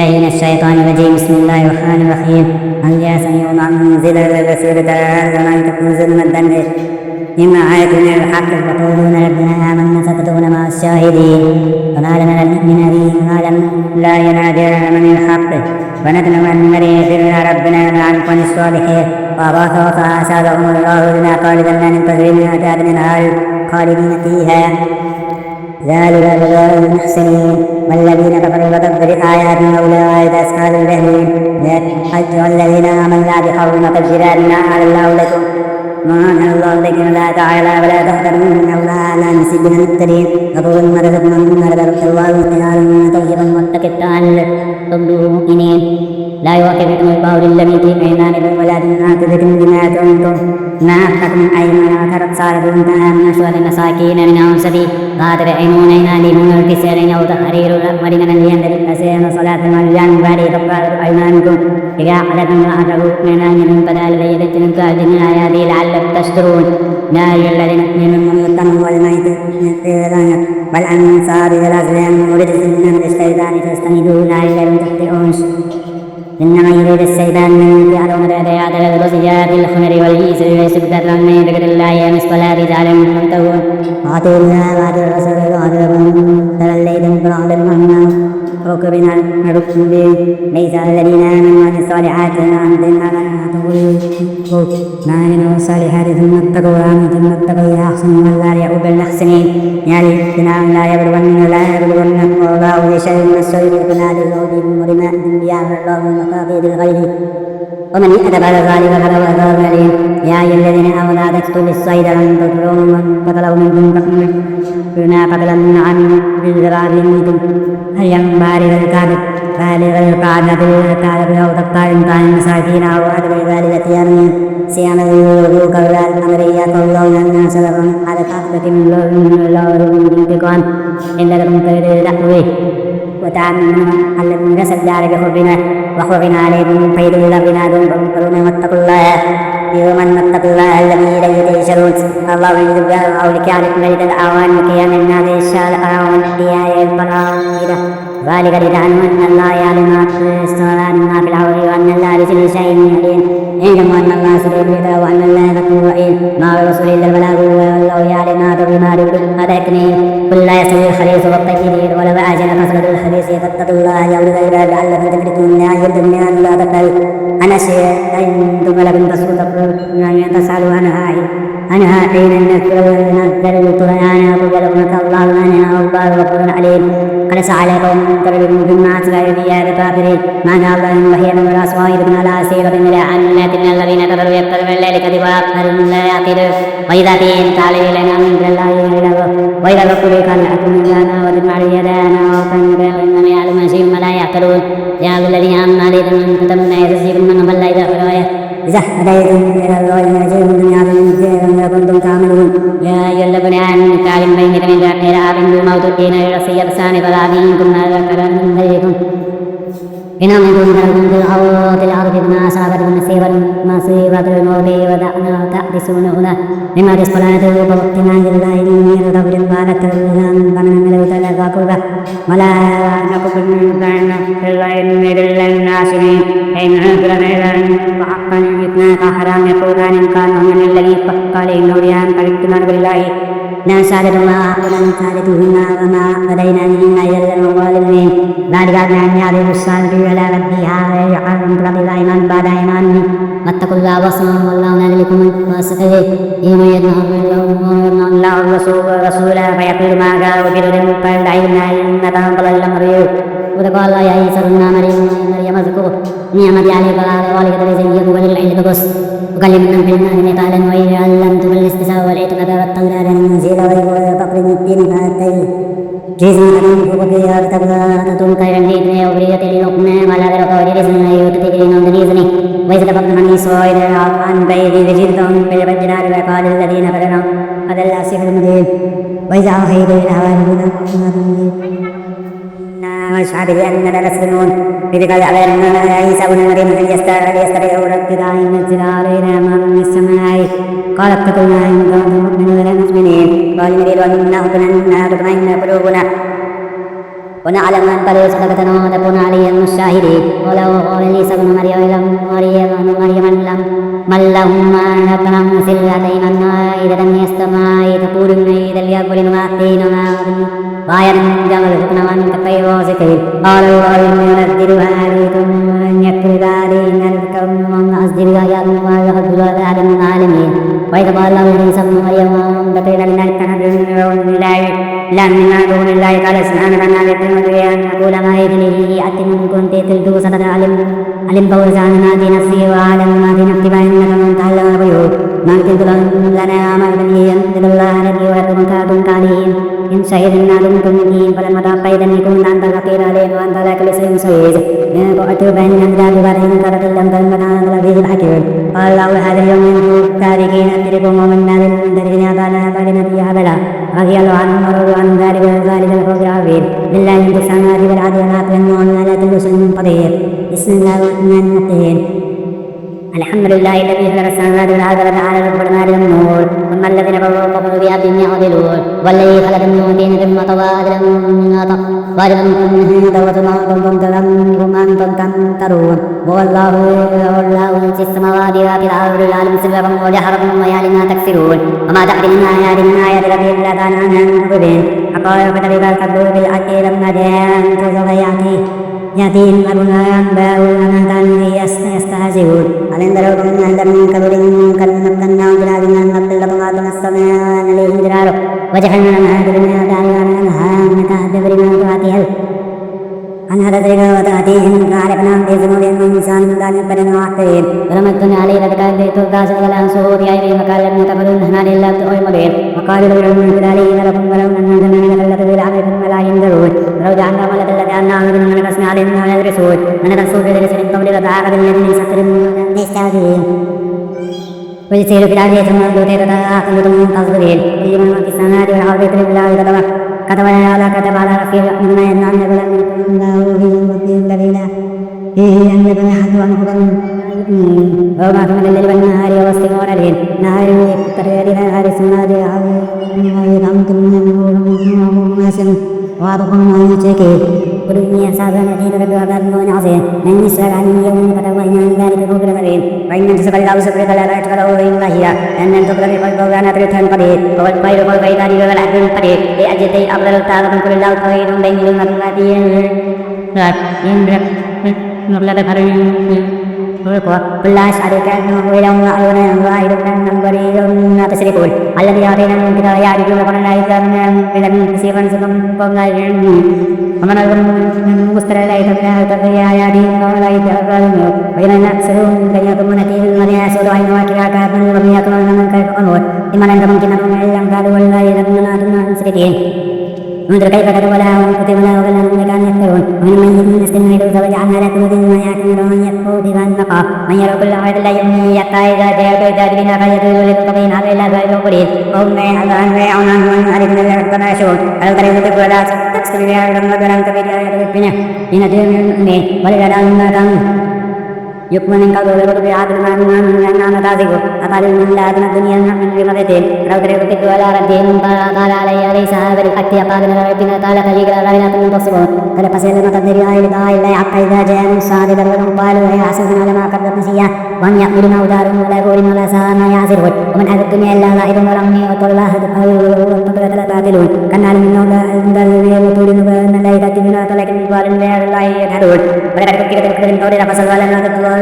بالله من الشيطان الرجيم. بسم الله الرحمن الرحيم. هل يا سميع أنزل سورة الأنعام تنزل مدا مما آيتنا الحق يقولون ربنا آمنا فاكتبنا مع الشاهدين وما لنا نؤمن به وما لم لا ينادى من الحق ونتمنى أن نريد ربنا نكون الصالحين وأباطوا فأسابهم الله بما قالوا لنا ننتظر من عذاب النار خالدين فيها ذلك جزاء المحسنين والذين كفروا وكذبوا بآياتنا أولئك أصحاب الجحيم أيها الذين آمنوا لا بحرمة الجيران على الله لكم ما أنزل الله لكم لا تعالى ولا تحذروا إن الله لا نسيب من المبتدئين وقولوا ما رزقنا مما رزقنا الله خيارا طيبا واتقوا الله مؤمنين لا يؤاخذكم الله بالذي في أيمانكم ولكن يؤاخذكم بما كنتم نعقدتم أيمانا فتصالحون من أسود المساكين من أنصبي قادر أيمون أيمانهم الكسرين أو تحرير الأمرين من يندل الأسير صلاة المرجان بعد كفارة أيمانكم إذا أحدثم وأحدثوا من أيمانهم فلا لبيدة من كاذب آياته لعلكم تشكرون يا أيها الذين آمنوا اتقوا والميت والأنصار والأزلام ورجس من الشيطان فاجتنبوه لعلكم تفلحون إنما يريد الشيطان أن يجعلهم رياض الوصيات الخمر والميسر ويصدر عن ذكر الله والصلاة جعلهم ينتهون وأطيعوا الله وأطيعوا الرسول وأطيعوا توليتم فاعلموا أنما ركبنا الركب ليس الذين آمنوا وعملوا الصالحات عندنا ما عملوا الصالحات ثم اتقوا ثم اتقوا أحسنوا والله يحب المحسنين يعني لا يبلغن الله بشيء من الشر فنادوا بهم ولما يعمل الله مقاصد الغيب ومن يأتى بعد ذلك فله عذاب أليم يا أيها الذين آمنوا لا تقتلوا الصيد وأن تقتلوا من قتله منكم فإنما قتل النعم بالذراع منكم هل ينبغي للكافر بالغ القاعدة بالكافر أو تقطع إمكان المساكين أو أدري ذلك صيام الوضوء قبل الأمر يقولون أن سلفا على كافة من الله انتقام إن لكم كيد تحويه وتعلمون الذين نسل ذلك وخرنا عليكم قيد لبنا دون واتقوا الله يوما واتقوا الله الذي إليه تحشرون الله يجب أولك على ليلة الأعوان وقيام الناس الشهر الأعوان إياه الفرائض ذلك لتعلموا أن الله يعلم ما في السماوات وما في الأرض وأن الله بكل شيء عليم اعلموا أن الله سريع الحساب وأن الله غفور رحيم ما بالرسول إلا البلاغ والله يعلم ما تبغي ما تكني قل لا يستوي الخبيث والطيب ولو أعجب كثرة الخبيث فاتقوا الله يا أولي الألباب لعلكم تفلحون لا يجد من أن لا تقبل أنا شيء أنتم لكم تسألوا عنها حين نزل القرآن قل لكم الله أنها الله غفور عليم قد عليكم تبلغون بما أسرع في هذا الكافرين ما جعل الله من وحي من الأصوات من على سيرة من العنات من الذين كفروا يقتلون الليل كذبا أكثرهم لا يعقلون وإذا فيهم تعالى لنا من الله وإذا ركبوا كان لكم لنا وتجمع يدانا وكان إنما يعلم شيء ما لا يعقلون يا أيها الذين آمنوا عليكم أن تتقوا يزيدكم من فضل إذا هديتم إلى الله يجزيكم من دنيا ما كنتم تعملون يا أيها الذين آمنوا تعلم بينكم من غير آب موت الدين الرصيد ثاني فلا منكم ما ذكر من بينكم إن أمنتم فلكم في الأرض بما أصابتكم مصيبة الموت ودعنا تحبسونهن مما تسقلانته فوقتنا لله إني لغفر بارك لهم فمن ملوت لك قربة ولا نقبل من كان إلا إني للناسين إن أكرم إلى فحقا إثناك حرام يقولان إن كان من الذي قال إنه لهم فلكتنا بالله لا سادة الله ولا سادتهن وما بدينا منهن إلا المظالمين ذلك أدنى أن يعرفوا الصالحين ولا رديها ويجعلهم رب الأيمان بعد أيمانهم واتقوا الله واصبروا والله نذلكم واسقيه إيمان يدعو الله الرسول فيقول ما قال وبرد فيدعينا إنك ضل مريض وتقال الله يا عيسى ابن مريم اذكر نعمتي عليك وعلى والدك بزيك وللعلم بقص وكلم من في المهد قالا وإذا علمتم الاستساء والإعتقاد والتوراة المنزل غير تقريب الدين فأتيه جزيلا فبقي ارتبطتم خيرا لإذن وبرية للقمة ولا ذرق وجرسنا يوتتكين ونريزني وإذا تفضل من إسرائيل عن بيدي بجلدهم بالبجنات وقال الذين فرنوا هذا الأسف المدين وإذا أوحيت إلى والدنا واشهد بأننا لمسلمون إذ قال عيسى ابن مريم أن يستطيعوا ربك أن ينزل علينا ماء من السماء قال اتقوا الله إن كنتم مؤمنين ولا مسلمين قال نريد أن نطمئن قلوبنا ونعلم أن قد صدقتنا ونكون عليهم الشاهدين ولو قال عيسى ابن مريم من لهم ربنا مثل هاتين النائدة يستمعي تقول إذا ليأكل ما أتينا وآية جمل حكنا من تقي واسكين قالوا ينزلها عليكم أن يكتب عليهم أنكم من أصدر آيات ويغفر ذلك من العالمين وإذ قال الله عيسى ابن مريم بقيل لنا كنبي لم دون الله قال سبحانه وتعالى أن أقول ما يدري أتم كنت تلك صدق علم فوز عن ما في نفسي وأعلم ما في نفسي فإنك من تعلم الغيوب ما كنت لنا أمر بني ينزل الله نبي ولكم كنتم عليهم إن شهدنا منكم الدين فلما تقيدني كنت أنت الفقير عليهم وأنت لا كل شيء شهيد قلت بين أمداد وبين تركلم فالمكان الذي الحكيم قال الله هذا اليوم تاركين أدركم ومن نال الدنيا فلنبي أبدا رضي الله عنهم ورضوا عن ذلك الفوز العظيم لله من السماوات والأرض وما تنمون لا كل شيء قدير بسم الله الرحمن الرحيم الحمد لله الذي خلق السماوات والأرض وجعل الظلمات والنور ثم الذين كفروا بربهم يعدلون والذي خلق الموتين ثم طوى أجلا وكنتم تظنكم أنتم تمترون هو الله في السماوات وفي الأرض العالم سركم وجهركم ويعلم ما تكسبون وما تحمل من آيات ربي إلا كان عنها مخبرين فقالوا فتلك الكذب بالحق لما جاءهم سوف يأتيهم أمرنا أنباء وما كانوا يستهزئون ألم تروا من عند من قبل قد مكناهم في الأرض أن نبطل لكم أرض السماء عليهم درارا وجعلنا لها كلمة دعوانا أنها كهدبر ما تأتيها أنها تدرك وتأتيهم فعرفناهم في ذنوبهم وإنسان من ذلك بدن وعقلين ولمتنا عليه لذكر بيت القاس ولا أنصروا في أيديهم وقال لم يتقبلوا نحن إلا بتوع مبين وقالوا لو لم يكن عليه لكم ولو أن زماننا فلتوا بالعمل ثم لا ينذرون ولو جعلنا ملة لجعلناه من نقصنا عليهم ولا يدرسون ونقصوا في درس من قبل وتعاقب الذين يستقرون يستهزئون ويسير في الأرض ثم يموت تتعاقب ثم تصبرين ويجب في السماوات والأرض يطلب الله كتب على رفيق مما يمنع أن يقول الله في الذين فيه أن يكون أحد وأنفضل وما كان الليل والنهار والسماء والليل نهار يقترب نهار السماء ويطعمكم من النور وماسم وعظكم من الشكير قل إني أصاب الذين تردوا عذاب يوم عظيم من يسأل عن يوم فتوينا عن ذلك فوق المدين وإن تسبق الله سبحانه وتعالى يتقلوا إلا هي أن تبقى في قلبه وأنا تريدها القدير والخير قلب عبادي والعبد القدير لأجل أفضل التعظم كل الله طويل بين المغلبين نغلب فريق قل لا أشهدك أنه إله إلا واحد من بريء ما تشركون الذي آتينا من كتاب يعرفون قرنا إذا من كثيرا سكم قبل ومن المستر لا يتبع تبعي آياته ولا يتبعون وإن أكثرهم كي يكون نتيجة الذين يسود عين وكذا كافر ومن يكون من كيف قنوت إما أن ممكن أن يعلم قالوا والله يذبون المشركين انظر كيف كتب لها وكتب لها وكلهم كانوا يكفرون ومن يستمع إليه فجعلنا له قلوب ويعتمد من يكفر بها النقاب من يرى كل عهد لا يؤمن حتى إذا جاء بنا فيدل للقبين على إلا ذلك قليل وهم يعلمون عنه ويعرفون ذلك يشعرون ألم ترى يكتب ولا تكسر بها ولم تبد آيات لنجد من المؤمنين ولذا ما كانوا يكمن من قبل ولكتب عادل ما من أننا نتعزقه أقال من لا أدنى الدنيا من بمدتين لو تريد ولا ردهم قال علي ليس هذا بالحق يقال من ربنا تعالى فليك لا غيرات منتصبون فلقسل المقدر آي لقاء الله حق إذا جاء من الصادق لهم قالوا يا حسن على ما قبل نسيا وهم يأمرون أودارهم ولا يقولون ولا ساء ما يعزرون ومن أهل الدنيا إلا لائب ورمي وطل الله والفقرة لا تعدلون كان علم أنه عند الوطول أن لا يكتبون فلكن يقال إن الله يجهدون ولقد كتبت الكتب من قولنا فصل ولا نتطلع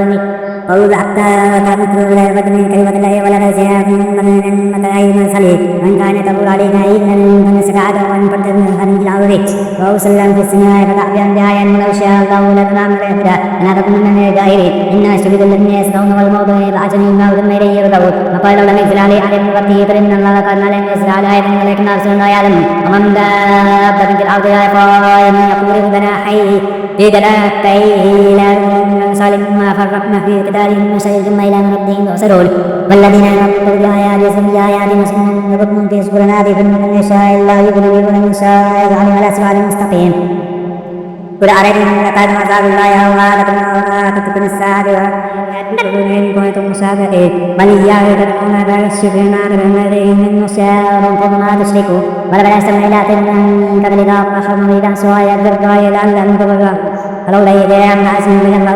قول حتى تذكروا لا يبدل كلمة الله ولا تزيها من متعين من صليب من كان تقول علينا إلا من سكعة ومن قد من العوريت وأوصل في السماء فتح بأنبياء ولو شاء الله لتنام الإهداء أنا تكون من الجاهلين إنما الشهود الذين يسرون والموضوع بعجم الموت من إليه يرغبون وقال لم ينزل عليه علم ربه فإن الله قال ما لم ينزل على آية ولكن أرسلنا يعلم ومن دابة في الأرض قائم يقول بجناحيه في جناحيه لا صالح ما فرقنا في كتابهم وسير ثم إلى ربهم يحشرون والذين يكفرون بآيات مسلمون بكم في سبلنا فمن يشاء الله يضلل ومن يشاء يجعل على صراط مستقيم قل أرأيتم لقد عذاب الله أو غالكم أو غالكم الساعة تقولون إن كنتم صادقين بل إياه تدعون فيكشفون عذابا الذين من نسيان ثم تشركوا ولقد أرسلنا إلى من قبلك فأخذنا إلى سواء الضراء لعلهم تضرون فلولا إذ جاءهم بأس من الله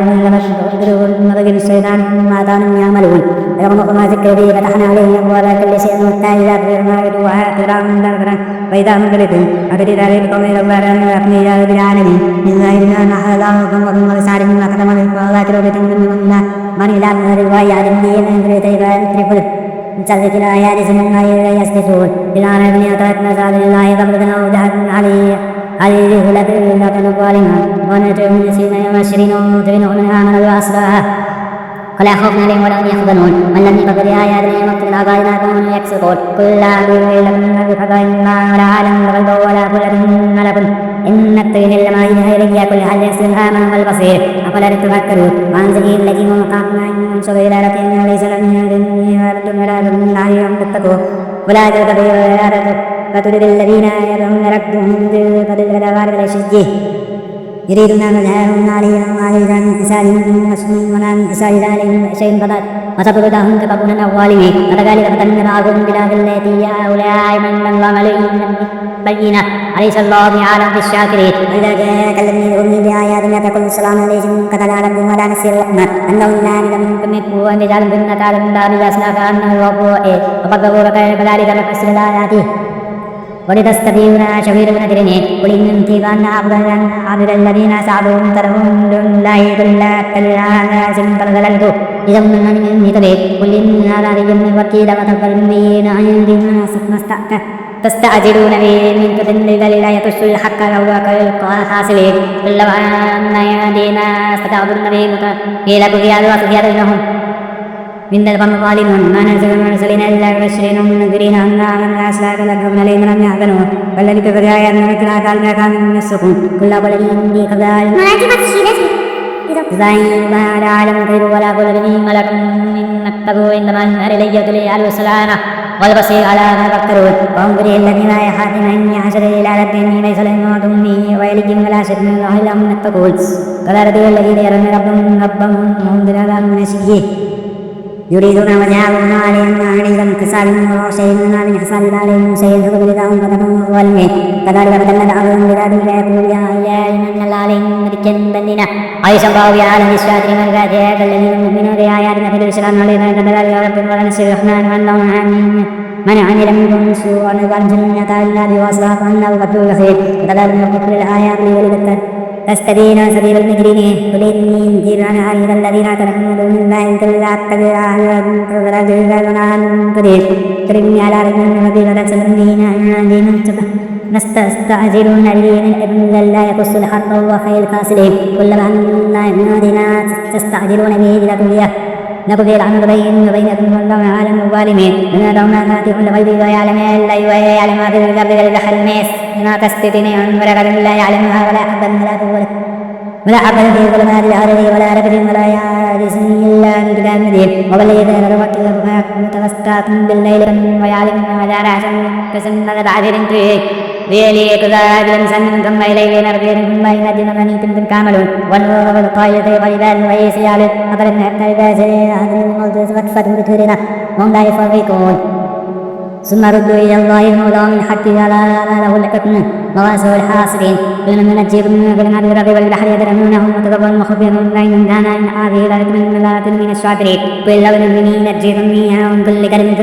لما بقي الشيطان ما كانوا يعملون ولما ما ذكر به فتحنا عليهم أبواب كل شيء حتى إذا فرغنا بدوها كرام ذكرا فإذا مدركوا أبدي ذلك القوم إلى الله أن يقني إلى رب العالمين إلا إذا نحل الله وكم وسعر مما قدم من فضلات ربة من من إلى من الرواية عدمية من ذريتي فأنترفل مثلث الآيات سنة إلى يستسون إلى أن ابن أطلت نزال الله قبلتنا وجهت عليه لك الظالمة ونجعل من سيدنا يوم الشرين ومتبنه من آمن وأصلها ولا خوف عليهم ولا هم يحزنون من لم يكفر بآياتنا يمكن الأغاينا فهم يكسبون كل لا أقول لكم بفضل الله ولا عالم غيبه ولا قل ملك إن الطين لما إليه كل هل يسلم آمن والبصير أفلا تتفكرون وعن زكي الذي ومقامنا إن شر إلى ربهم ليس لم يهدني ولد ولا من عليهم تتقوا ولا تتبعوا ولا فترد الذين يدعون ربهم بالفضل والعوارض الأشجه يريدون أن يجعلهم عليهم وعليهم من حسابهم مسلمين ولا من حساب عليهم شيء فقط وتطردهم كطبنا الظالمين وكذلك فتن بعضهم بلاد التي هؤلاء من الله عليهم بينة أليس الله بعالم بالشاكرين وإذا جاءك الذين يؤمنون بآياتنا فقل السلام عليكم قتل عليكم ولا نسير الرحمن أنه لا منكم يكفوا أن يجعل بنا تعالى من دار ياسنا كأنه ربوء وقدروا فكذلك نفسر الآيات ولتستبينا شبير بن درني قل إن امتغان عبد الذين سعدوا ترهم دون لا يدل تلها سن تلذلت إذا من تبي قل إن هذا رجل وكيل وتقبلين عندنا تستعجلون به من تدل لا يتش الحق لو كان حاصلين كل وأن يدينا استتعبدون به قيل بغياد وسفياد لهم من الظالمون ما نزل المرسلين إلا مبشرين ومنذرين أنا من أسلاك لكم عليهم لم يحزنوا والذي كفر آياتنا مثلها قال كان من السكون كل قل إني كذلك زين ما لا أعلم خير ولا قل لي ملك من اتقوا إنما أنهر إلي تلي على السلامة والبصير على ما تفترون وانظر الذين يحاتم إني حشر إلى ربهم ليس لهم أمي ويلجم ولا شد من الله إلا هم يتقون كذلك الذين يرون ربهم وهم بلا من نسيه يريدون وجههم عليهم عليهم كسال وشيء من حساب عليهم شيء فقل لهم فتكون ظالمين كذلك فتنا بعضهم بذلك يقول يا إله إن الله عليهم ملكا بلنا عيش الله بعالم الشاكر من ذاته الذين يؤمنون بآياتنا في الإسلام علينا كذلك رب ولا نسير الرحمن وأنهم من عمل منكم سوءا وقال جنة إلا بواسطة فأنه غفور رحيم كذلك نفصل الآيات لولد تستبين سبيل المجرمين قل إني أنذر عن عريض الذين تدعون دون الله كلا أتبع أهواءهم ترمي على رجل ربي وتسلمين نستعجلون به إن لا يقص الحق وهو خير الفاصلين كلما نادنا تستعجلون به نقضي الأمر بيننا وبينكم والله عالم الظالمين ونادونا فاتح الغيب ويعلم ويعلم ما في الأرض والبحر الميس ما تستثني عن ورقة لا يعلمها ولا حبا ولا حبا في ظلمات الأرض ولا ربد ولا يابس إلا في كتاب مبين وبالليل نتوكل متوسطات بالليل ويعلم ما دار عشان كسنة بعثر بيلي كذاب سن ثم إليه نرجع ثم ينجم من كنتم تعملون والنور والطاية والجبال ويسيال أفلم حتى إذا سرنا هذا الموت وكفته بكرنا وهم لا يفرقون ثم ردوا إلى الله المولى من حق ولا له الحكم وواسع الحاصلين كلما ننجيكم من البر والبحر يدرمونهم وتضرون وخفيهم بين كان إن هذه ذلك من الشاكرين قل لو أنني نجيكم منها ومن كل كلمة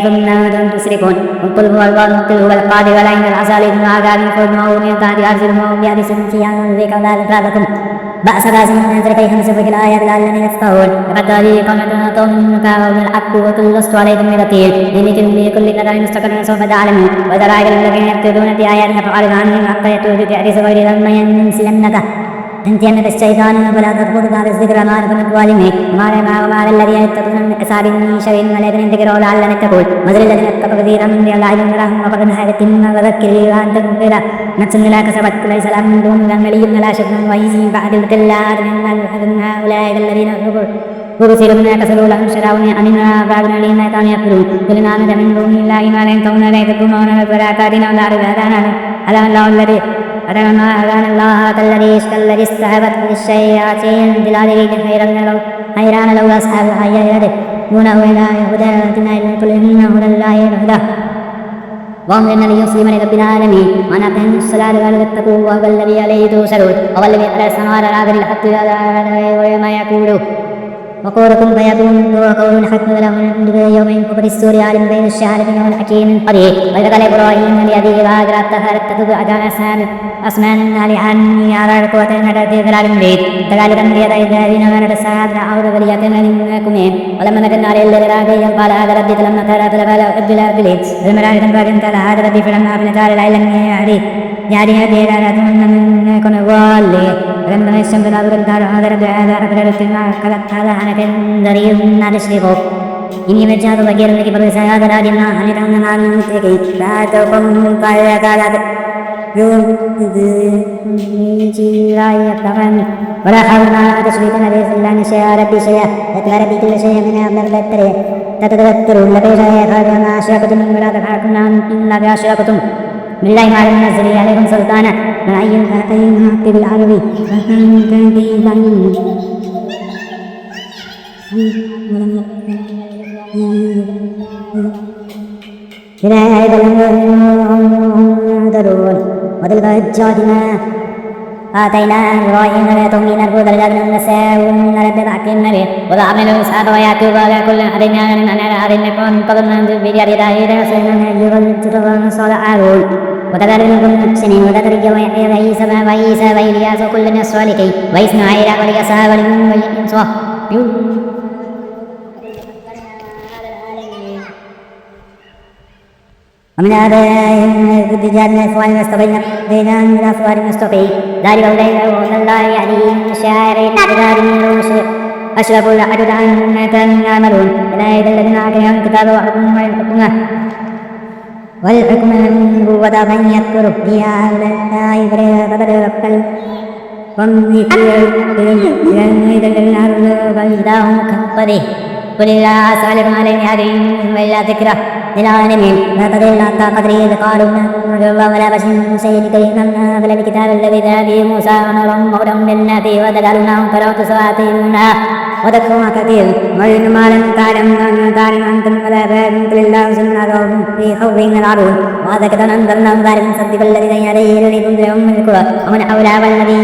ثم أنتم تسركون وقل هو الله قل هو القادر ولا إن العسى لكم عذاب فوقه من بعد أرسلهم بأبس فيها ذلك وذلك لكم بأس من ذلك يخمسك الآيات لعلهم يفقهون لقد قامت قوم كانوا الحق وكل لست عليكم بوكيل إنكم بكل قدر مستقر سوف تعلمون وإذا رأيت الذين يكتبون بآياتنا فأعرض عنهم حتى يأتوا بتحديث غير ثم ينسلنك تنتهي الشيطان فلا تذكر بعد الذكر ما لكم الظالمين وما على الذين يتقون من حساب من شر ولكن انذكروا لعلهم يتقون مثل الذين اتقوا كثيرا من الله لهم وقد حياة وذكر وأن تكون نفس لا كسبت ليس لهم دون ولي ولا شفع ويزي بعد الكلا من هؤلاء الذين وبصير بما كسبوا لهم شراء أمنا بعدنا لما كانوا يقولون قلنا من دون الله ما لا ينتهون لا يكتمون ولا كاتنا ولا ربادنا على الله الذي أتمنى أن الله كالذي استهبت بالشياطين بلاده حيران لو أصحاب حياته دونه إلى هدى كل إنه هدى الله الهدى وهم الذي يصيبني رب العالمين وأنا أقيم الصلاة وأتقوا وهو الذي عليه توسلون وهو الذي خلق السماوات والأرض بالحق وما يقول وقولكم فيكون وقول حق له يوم ينفخ في الصور عالم بين الشهادة يوم الحكيم قدير وإذ قال إبراهيم لأبيه وهاجر اتخذت أجر أسمان عني على قوة في ضلال بعيد كذلك نري الذين كانت الساعات أعوذ باليقين منكم ولما نكن عليه الذي قال هذا ربي فلما كانت فلا بليد الملائكة فكنت على هذا ربي فلما أفلت على العلم يعني هذه لا تكون والي فلما الشمس لا تكون هذا ربي هذا أفلت ما كذبت هذا أنا كندري ما تشركوا إني وجهت وجهي لك برسالة هذا الدين أن يتمنى عن متكي لا تقوم قال ولا حول ولا تشريك به إلا شيئا ربي شيئا يتلى ربي كل شيء من أمر التريه تتذكرون لكي شيئا خير ما أشركتم ولا تفعلكم إلا بأشركتم بالله ما لم ينزل عليكم سلطانا من أي فأتينا بالعربي إلى أيضا يهدرون وتلك حجاتنا آتينا إبراهيم ويتومين الهدى لجعلنا نساء ربك حكيم نبي وضعنا إسحاق ويعقوب وكل هدينا من أنا هديناكم قبلنا بجار داهير سيدنا يغفر صالحون وكذلك نكون محسنين وذكريا ويحيى وعيسى وإلياس وكل من الصالحين وإسماعيل واليسع واليونس ومن آبائهم الرجال أسوار مستقيم بينهم من أسوار مستقيم ذلك هدى الله يهدي من يشاء إلى من أشرفوا الأحد عن كانوا يعملون أولئك الذين آتيناهم الكتاب والحكم والنبوة من يكفر بها أولئك فقد وكل ومن فإذاهم كفره قل الله أسألكم عليه هذه وإلا ذكره للعالمين لا تدري إلا قدره إذ قالوا نرجو الله ولا بشر سيد كريما فلا الكتاب الذي جاء به موسى ونورا وهدى للناس وتجعلونه كرة سواتينها وتكفرون كثير وإن ما لم تعلم أنتم ولا فاتم قل الله سنة في خوف من العدو وهذا كتاب أنزلناه ذلك مصدق الذي بين يديه لينذر أم القرى ومن حولها والذي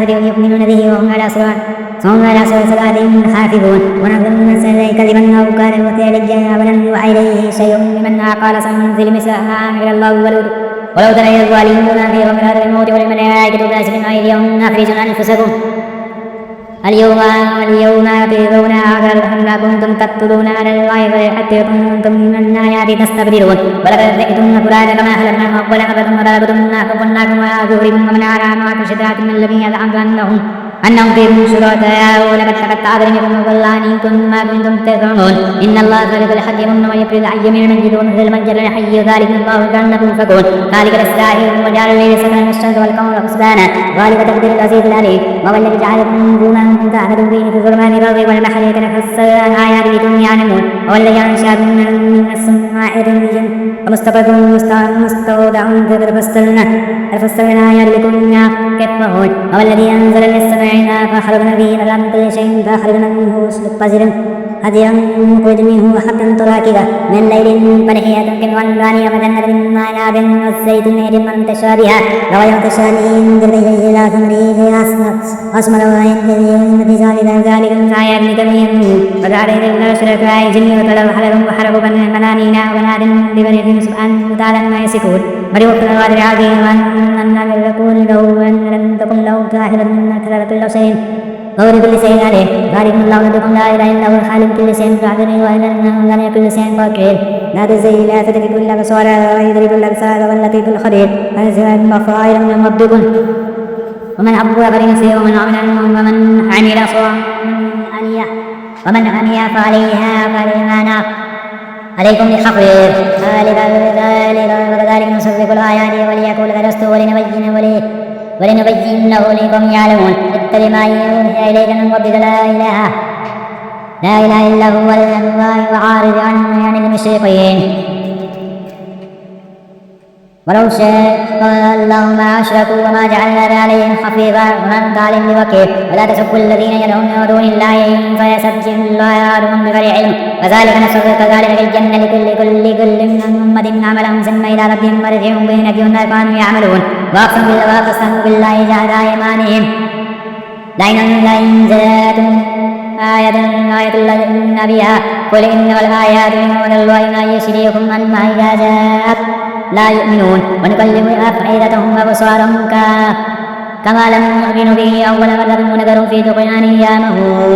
يؤمنون به وهم على صلاتهم حافظون ونظن سيدي كذبا أو كان وثيرا ولم يوحى إليه شيء ممن قال سننزل مثلها من الله ولو ترى الظالمون في غمرات الموت والملائكة باسطين أيديهم أخرجوا أنفسكم اليوم تجزون عذاب ما كنتم تقتلون على الله حتى كنتم من آيات تستكبرون ولقد جئتم فرادا كما خلقناكم أول مرة وتركتم ما ظهوركم ومن علامات شتات من الذين زعمتم أنهم فيكم شركاء ولقد تقطع بينكم وضل عنكم ما كنتم تزعمون إن الله خالق الحق ومن يفرد الحي من المسجد ومنزل المنجل الحي ذلك الله جعلكم فكون ذلك الساحر وجعل الليل سكنا والشمس والقمر حسبانا ذلك تقدير العزيز العليم وهو الذي جعلكم نجوما تعهدون به في ظلمات الأرض والبحر يتنفس الآيات لكم يعلمون وهو الذي أنشأكم من السماء ومستقر مستودع ففصلنا آيات لكم يفقهون وهو الذي أنزل من السماء فأخرجنا به من كل شيء فأخرجنا منه قزرا هديا نخرج منه حقا تراكبا من الليل فنحية كالوانبان ومدنة من عناب والزيتون متشابها وغير متشابه ذريه إلى ثمره أسمر وينتهي في ذلك الآيات لتبين وجعل إلى شركاء الجن وحرقوا بنانينا وبنات ببنيهم سبحانه وتعالى ما يصفون وليوفر القادر العظيم وأن يكون له وأن لم تكن له كاهبا من كذب كل شيء وهو بكل شيء عليه ذلك الله ربكم لا اله الا هو الخالق كل شيء فاعبدوني وانه لا كل شيء وكيل لا تزيد لا تدرك كل ابصار ويدرك كل الابصار واللطيف الخبير انزل المصائر من ربكم ومن عبد فلنفسه ومن عمل ومن عمي فعليها فلما نار عليكم بخفير ذلك نصدق الآيات وليقول درست ولنبينه لكم يعلمون اتبع ما يوحى إليك من ربك لا إله إلا هو وعارض عن المشركين ولو شاء الله ما أشركوا وما جعلنا عليهم حفيظا وما أنت عليهم بوكيل ولا تسبوا الذين يدعون من دون الله فيسبحوا الله عدوا بغير علم وذلك نسلك كذلك في الجنة لكل من أمة عملهم ثم إلى ربهم مرجعهم بينهم ما كانوا يعملون وأقسموا بالله جهد أيمانهم لئن جاءتهم آية ليؤمنن بها قل إنما الآيات عند الله ما يشريكم عنها إذا جاءت لا يؤمنون ونقلب أفئدتهم وأبصارهم كما لم يؤمنوا به أول مرة ونذرهم في طغيانهم يعمهون.